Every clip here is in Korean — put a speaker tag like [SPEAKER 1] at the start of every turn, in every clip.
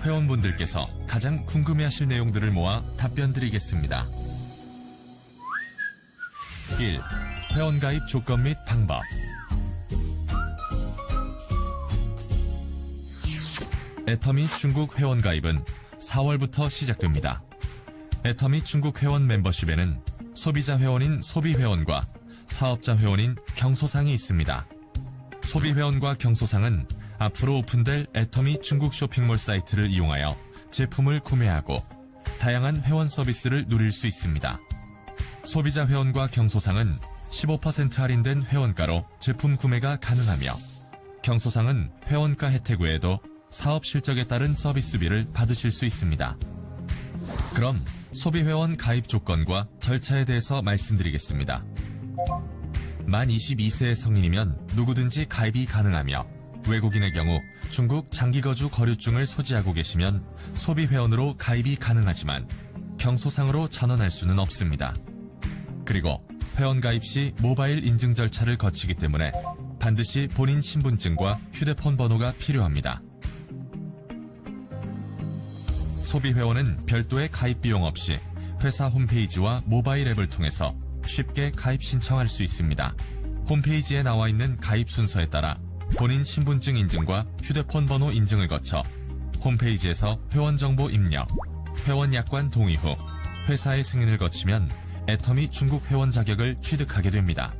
[SPEAKER 1] 회원분들께서 가장 궁금해하실 내용들을 모아 답변 드리겠습니다. 1. 회원가입 조건 및 방법. 애터미 중국 회원가입은 4월부터 시작됩니다. 애터미 중국 회원 멤버십에는 소비자 회원인 소비회원과 사업자 회원인 경소상이 있습니다. 소비회원과 경소상은 앞으로 오픈될 애터미 중국 쇼핑몰 사이트를 이용하여 제품을 구매하고 다양한 회원 서비스를 누릴 수 있습니다. 소비자 회원과 경소상은 15% 할인된 회원가로 제품 구매가 가능하며 경소상은 회원가 혜택 외에도 사업 실적에 따른 서비스비를 받으실 수 있습니다. 그럼 소비회원 가입 조건과 절차에 대해서 말씀드리겠습니다. 만 22세의 성인이면 누구든지 가입이 가능하며 외국인의 경우 중국 장기거주 거류증을 소지하고 계시면 소비회원으로 가입이 가능하지만 경소상으로 전환할 수는 없습니다. 그리고 회원 가입 시 모바일 인증 절차를 거치기 때문에 반드시 본인 신분증과 휴대폰 번호가 필요합니다. 소비회원은 별도의 가입 비용 없이 회사 홈페이지와 모바일 앱을 통해서 쉽게 가입 신청할 수 있습니다. 홈페이지에 나와 있는 가입 순서에 따라 본인 신분증 인증과 휴대폰 번호 인증을 거쳐 홈페이지에서 회원 정보 입력, 회원 약관 동의 후 회사의 승인을 거치면 애터미 중국 회원 자격을 취득하게 됩니다.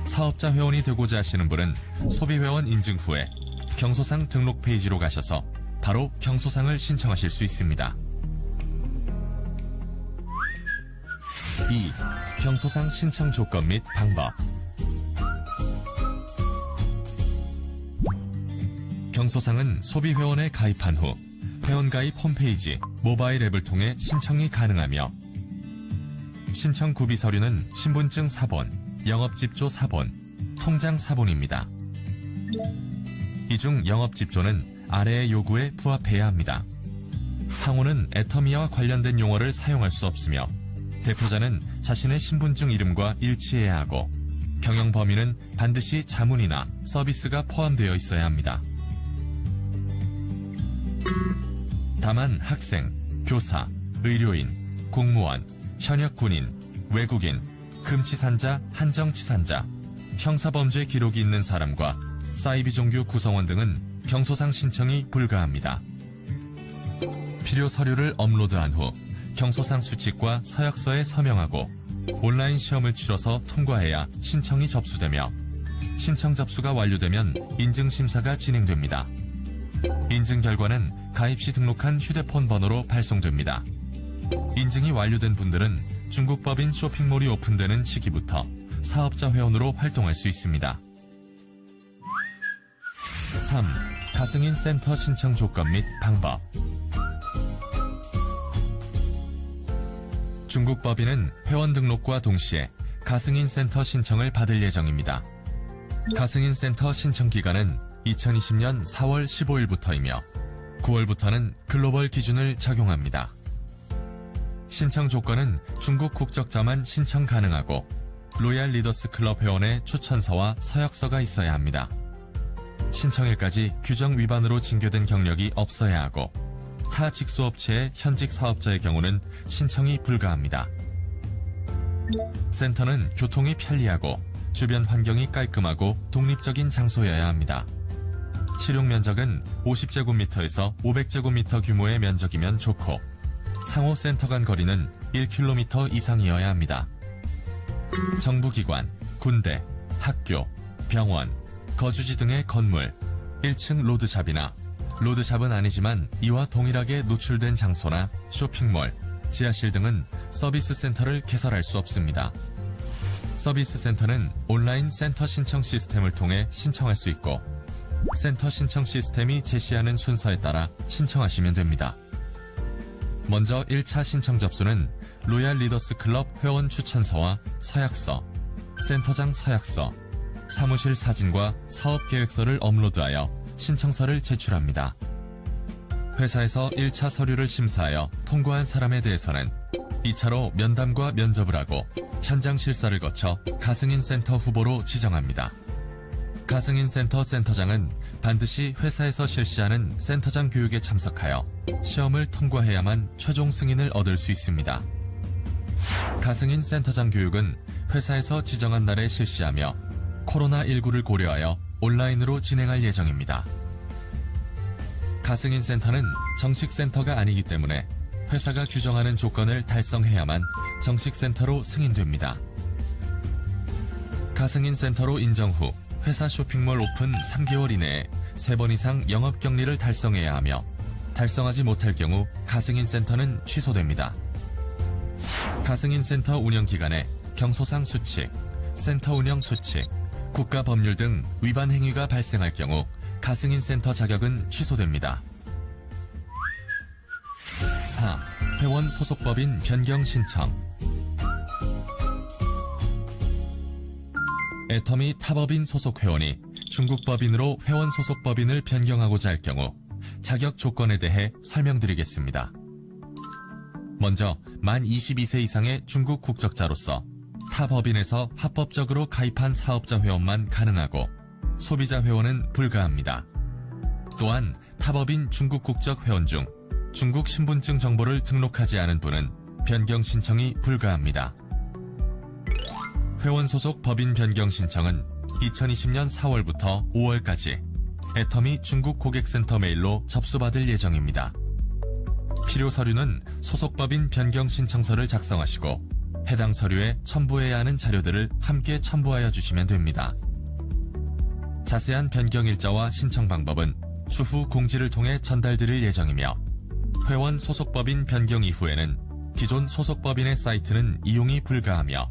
[SPEAKER 1] 사업자 회원이 되고자 하시는 분은 소비회원 인증 후에 경소상 등록 페이지로 가셔서 바로 경소상을 신청하실 수 있습니다. 2. 경소상 신청 조건 및 방법. 경소상은 소비회원에 가입한 후 회원가입 홈페이지, 모바일 앱을 통해 신청이 가능하며 신청 구비 서류는 신분증 사본, 영업집조 사본, 통장 사본입니다. 이 중 영업집조는 아래의 요구에 부합해야 합니다. 상호는 애터미와 관련된 용어를 사용할 수 없으며 대표자는 자신의 신분증 이름과 일치해야 하고 경영 범위는 반드시 자문이나 서비스가 포함되어 있어야 합니다. 다만 학생, 교사, 의료인, 공무원, 현역 군인, 외국인, 금치산자, 한정치산자, 형사범죄 기록이 있는 사람과 사이비 종교 구성원 등은 경소상 신청이 불가합니다. 필요 서류를 업로드한 후 경소상 수칙과 서약서에 서명하고 온라인 시험을 치러서 통과해야 신청이 접수되며 신청 접수가 완료되면 인증심사가 진행됩니다. 인증 결과는 가입 시 등록한 휴대폰 번호로 발송됩니다. 인증이 완료된 분들은 중국 법인 쇼핑몰이 오픈되는 시기부터 사업자 회원으로 활동할 수 있습니다. 3. 가승인 센터 신청 조건 및 방법. 중국 법인은 회원 등록과 동시에 가승인 센터 신청을 받을 예정입니다. 가승인 센터 신청 기간은 2020년 4월 15일부터이며 9월부터는 글로벌 기준을 적용합니다. 신청 조건은 중국 국적자만 신청 가능하고 로얄 리더스 클럽 회원의 추천서와 서약서가 있어야 합니다. 신청일까지 규정 위반으로 징계된 경력이 없어야 하고 타 직수업체의 현직 사업자의 경우는 신청이 불가합니다. 센터는 교통이 편리하고 주변 환경이 깔끔하고 독립적인 장소여야 합니다. 실용 면적은 50제곱미터에서 500제곱미터 규모의 면적이면 좋고 상호 센터 간 거리는 1km 이상이어야 합니다. 정부기관, 군대, 학교, 병원, 거주지 등의 건물, 1층 로드샵이나 로드샵은 아니지만 이와 동일하게 노출된 장소나 쇼핑몰, 지하실 등은 서비스 센터를 개설할 수 없습니다. 서비스 센터는 온라인 센터 신청 시스템을 통해 신청할 수 있고 센터 신청 시스템이 제시하는 순서에 따라 신청하시면 됩니다. 먼저 1차 신청 접수는 로얄 리더스 클럽 회원 추천서와 서약서, 센터장 서약서, 사무실 사진과 사업 계획서를 업로드하여 신청서를 제출합니다. 회사에서 1차 서류를 심사하여 통과한 사람에 대해서는 2차로 면담과 면접을 하고 현장 실사를 거쳐 가승인 센터 후보로 지정합니다. 가승인 센터 센터장은 반드시 회사에서 실시하는 센터장 교육에 참석하여 시험을 통과해야만 최종 승인을 얻을 수 있습니다. 가승인 센터장 교육은 회사에서 지정한 날에 실시하며 코로나19를 고려하여 온라인으로 진행할 예정입니다. 가승인 센터는 정식 센터가 아니기 때문에 회사가 규정하는 조건을 달성해야만 정식 센터로 승인됩니다. 가승인 센터로 인정 후 회사 쇼핑몰 오픈 3개월 이내에 3번 이상 영업격리를 달성해야 하며 달성하지 못할 경우 가승인 센터는 취소됩니다. 가승인 센터 운영 기간에 경소상 수칙, 센터 운영 수칙, 국가 법률 등 위반 행위가 발생할 경우 가승인 센터 자격은 취소됩니다. 4. 회원 소속법인 변경 신청. 애터미 타법인 소속 회원이 중국 법인으로 회원 소속 법인을 변경하고자 할 경우 자격 조건에 대해 설명드리겠습니다. 먼저 만 22세 이상의 중국 국적자로서 타 법인에서 합법적으로 가입한 사업자 회원만 가능하고 소비자 회원은 불가합니다. 또한 타법인 중국 국적 회원 중 중국 신분증 정보를 등록하지 않은 분은 변경 신청이 불가합니다. 회원 소속 법인 변경 신청은 2020년 4월부터 5월까지 애터미 중국 고객센터 메일로 접수받을 예정입니다. 필요 서류는 소속 법인 변경 신청서를 작성하시고 해당 서류에 첨부해야 하는 자료들을 함께 첨부하여 주시면 됩니다. 자세한 변경 일자와 신청 방법은 추후 공지를 통해 전달드릴 예정이며 회원 소속법인 변경 이후에는 기존 소속법인의 사이트는 이용이 불가하며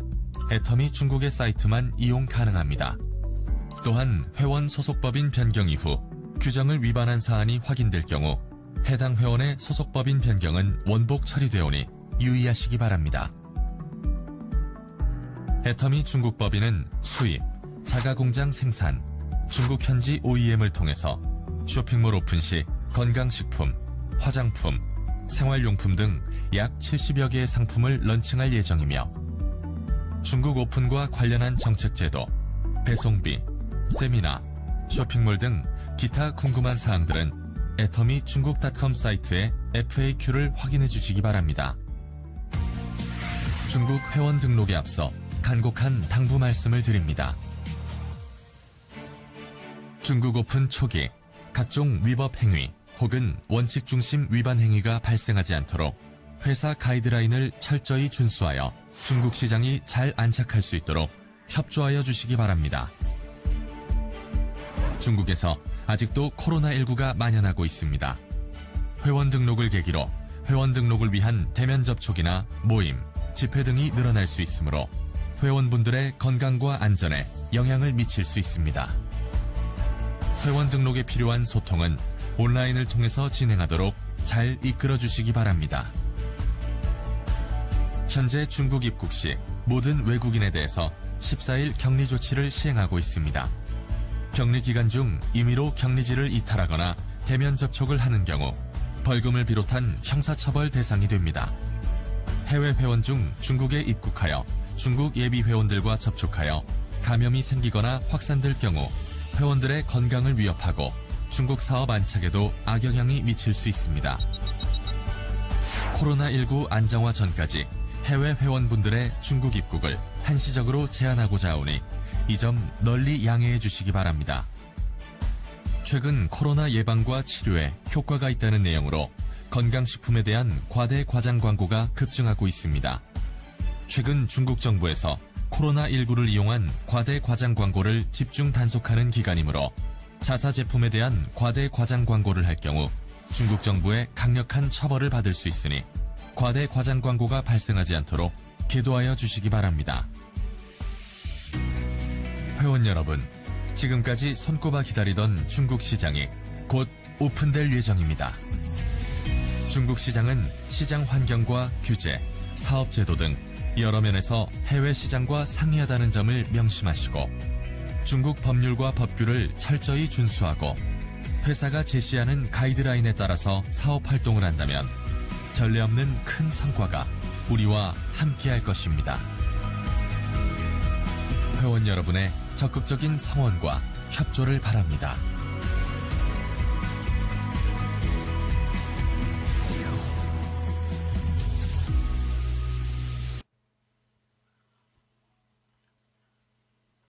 [SPEAKER 1] 애터미 중국의 사이트만 이용 가능합니다. 또한 회원 소속법인 변경 이후 규정을 위반한 사안이 확인될 경우 해당 회원의 소속법인 변경은 원복 처리되오니 유의하시기 바랍니다. 애터미 중국 법인은 수입, 자가공장 생산, 중국 현지 OEM을 통해서 쇼핑몰 오픈 시 건강식품, 화장품, 생활용품 등 약 70여 개의 상품을 런칭할 예정이며 중국 오픈과 관련한 정책 제도, 배송비, 세미나, 쇼핑몰 등 기타 궁금한 사항들은 애터미 중국.com 사이트의 FAQ를 확인해 주시기 바랍니다. 중국 회원 등록에 앞서 간곡한 당부 말씀을 드립니다. 중국 오픈 초기 각종 위법 행위 혹은 원칙 중심 위반 행위가 발생하지 않도록 회사 가이드라인을 철저히 준수하여 중국 시장이 잘 안착할 수 있도록 협조하여 주시기 바랍니다. 중국에서 아직도 코로나19가 만연하고 있습니다. 회원 등록을 계기로 회원 등록을 위한 대면 접촉이나 모임, 집회 등이 늘어날 수 있으므로 회원분들의 건강과 안전에 영향을 미칠 수 있습니다. 회원 등록에 필요한 소통은 온라인을 통해서 진행하도록 잘 이끌어 주시기 바랍니다. 현재 중국 입국 시 모든 외국인에 대해서 14일 격리 조치를 시행하고 있습니다. 격리 기간 중 임의로 격리지를 이탈하거나 대면 접촉을 하는 경우 벌금을 비롯한 형사처벌 대상이 됩니다. 해외 회원 중 중국에 입국하여 중국 예비 회원들과 접촉하여 감염이 생기거나 확산될 경우 회원들의 건강을 위협하고 중국 사업 안착에도 악영향이 미칠 수 있습니다. 코로나19 안정화 전까지 해외 회원분들의 중국 입국을 한시적으로 제한하고자 하오니 이 점 널리 양해해 주시기 바랍니다. 최근 코로나 예방과 치료에 효과가 있다는 내용으로 건강식품에 대한 과대 과장 광고가 급증하고 있습니다. 최근 중국 정부에서 코로나19를 이용한 과대 과장 광고를 집중 단속하는 기간이므로 자사 제품에 대한 과대 과장 광고를 할 경우 중국 정부의 강력한 처벌을 받을 수 있으니 과대 과장 광고가 발생하지 않도록 계도하여 주시기 바랍니다. 회원 여러분, 지금까지 손꼽아 기다리던 중국 시장이 곧 오픈될 예정입니다. 중국 시장은 시장 환경과 규제, 사업 제도 등 여러 면에서 해외 시장과 상이하다는 점을 명심하시고 중국 법률과 법규를 철저히 준수하고 회사가 제시하는 가이드라인에 따라서 사업 활동을 한다면 전례 없는 큰 성과가 우리와 함께할 것입니다. 회원 여러분의 적극적인 성원과 협조를 바랍니다.